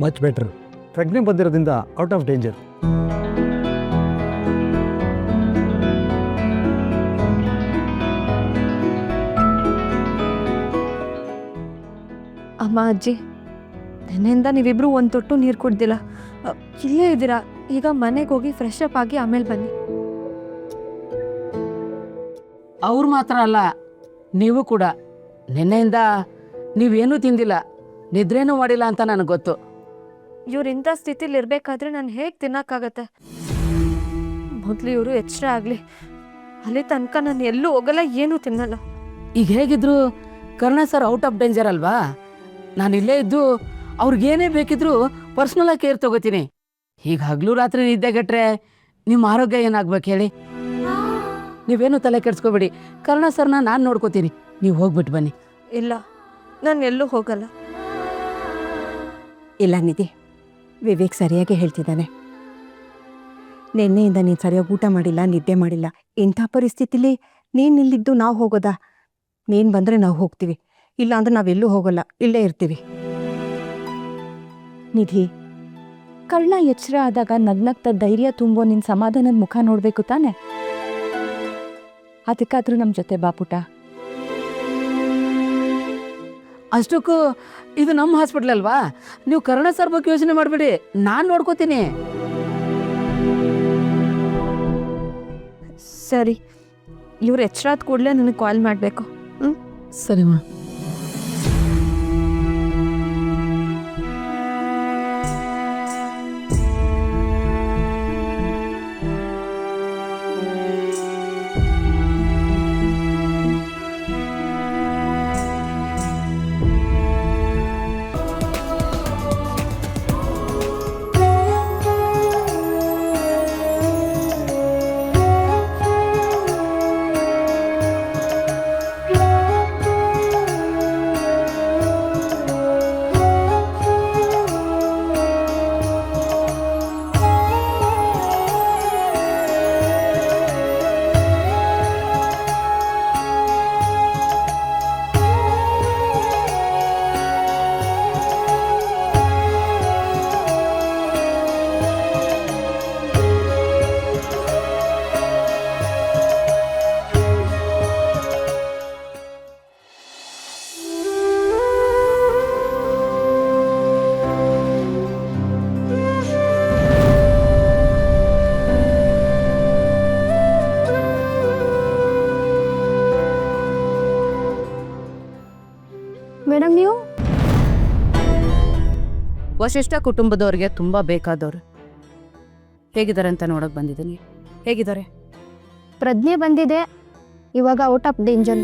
Much better. ಪ್ರಜ್ಞೆ ಬಂದಿರೋದ್ರಿಂದ out of danger. ಅಮ್ಮ ಅಜ್ಜಿ, ನೆನ್ನೆಯಿಂದ ನೀವಿಬ್ರು ಒಂದು ತೊಟ್ಟು ನೀರು ಕುಡ್ದಿಲ್ಲ. ಇಲ್ಲೇ ಇದ್ದೀರಾ. ಈಗ ಮನೆಗೆ ಹೋಗಿ ಫ್ರೆಶ್ ಅಪ್ ಆಗಿ ಆಮೇಲೆ ಬನ್ನಿ. ಅವ್ರು ಮಾತ್ರ ಅಲ್ಲ, ನೀವು ಕೂಡ ನಿನ್ನೆಯಿಂದ ನೀವೇನೂ ತಿಂದಿಲ್ಲ, ನಿದ್ರೇನೂ ಮಾಡಿಲ್ಲ ಅಂತ ನನಗೆ ಗೊತ್ತು. ಇವ್ರು ಇಂಥ ಸ್ಥಿತಿಲಿ ಇರಬೇಕಾದ್ರೆ ನಾನು ಹೇಗೆ ತಿನ್ನೋಕ್ಕಾಗತ್ತೆ? ಮೊದಲು ಇವರು ಎಚ್ಚರ ಆಗಲಿ, ಅಲ್ಲಿ ತನಕ ನಾನು ಎಲ್ಲೂ ಹೋಗಲ್ಲ, ಏನೂ ತಿನ್ನಲ್ಲ. ಈಗ ಹೇಗಿದ್ರು Karna sir out of danger ಅಲ್ವಾ? ನಾನು ಇಲ್ಲೇ ಇದ್ದು ಅವ್ರಿಗೇನೇ ಬೇಕಿದ್ರು ಪರ್ಸ್ನಲಾಗಿ ಕೇರ್ ತಗೋತೀನಿ. ಈಗ ಹಗಲು ರಾತ್ರಿ ನಿದ್ದೆಗೆಟ್ರೆ ನಿಮ್ಮ ಆರೋಗ್ಯ ಏನಾಗ್ಬೇಕು ಹೇಳಿ? ನೀವೇನು ತಲೆ ಕೆಡ್ಸ್ಕೊಬೇಡಿ, ಕರ್ಣ ಸರ್ನ ನಾನು ನೋಡ್ಕೋತೀನಿ, ನೀವು ಹೋಗ್ಬಿಟ್ಟು ಬನ್ನಿ. ಇಲ್ಲ, ನಾನು ಎಲ್ಲೂ ಹೋಗಲ್ಲ. ಇಲ್ಲ ನಿಧಿ, ವಿವೇಕ್ ಸರಿಯಾಗಿ ಹೇಳ್ತಿದ್ದಾನೆ. ನಿನ್ನೆಯಿಂದ ನೀನು ಸರಿಯಾಗಿ ಊಟ ಮಾಡಿಲ್ಲ, ನಿದ್ದೆ ಮಾಡಿಲ್ಲ. ಇಂಥ ಪರಿಸ್ಥಿತಿಲಿ ನೀನು ಇಲ್ಲಿದ್ದು ನಾವು ಹೋಗೋದಾ? ನೀನು ಬಂದರೆ ನಾವು ಹೋಗ್ತೀವಿ, ಇಲ್ಲ ಅಂದ್ರೆ ನಾವೆಲ್ಲೂ ಹೋಗಲ್ಲ, ಇಲ್ಲೇ ಇರ್ತೀವಿ. ನಿಧಿ, ಕಳ್ಳ ಎಚ್ಚರ ಆದಾಗ ನಗ್ನಗ್ತ ಧೈರ್ಯ ತುಂಬೋ ನಿನ್ನ ಸಮಾಧಾನದ ಮುಖ ನೋಡಬೇಕು ತಾನೆ? ಅದಕ್ಕಾದ್ರೂ ನಮ್ಮ ಜೊತೆ ಬಾಪುಟ. ಅಷ್ಟಕ್ಕೂ ಇದು ನಮ್ಮ ಹಾಸ್ಪಿಟ್ಲ್ ಅಲ್ವಾ? ನೀವು ಕರ್ಣ ಸರ್ ಬಗ್ಗೆ ಯೋಚನೆ ಮಾಡಬೇಡಿ, ನಾನು ನೋಡ್ಕೋತೀನಿ. ಸರಿ, ಇವ್ರು ಎಚ್ಚರ ಆದ ಕೂಡಲೇ ನನಗೆ ಕಾಲ್ ಮಾಡಬೇಕು. ಸರಿಮಾ. ಮೇಡಮ್, ನೀವು ವಶಿಷ್ಠ ಕುಟುಂಬದವ್ರಿಗೆ ತುಂಬ ಬೇಕಾದವ್ರು. ಹೇಗಿದ್ದಾರೆ ಅಂತ ನೋಡೋಕೆ ಬಂದಿದ್ದೀನಿ. ಹೇಗಿದ್ದಾರೆ? ಪ್ರಜ್ಞೆ ಬಂದಿದೆ, ಇವಾಗ ಔಟ್ ಆಫ್ ಡೇಂಜರ್.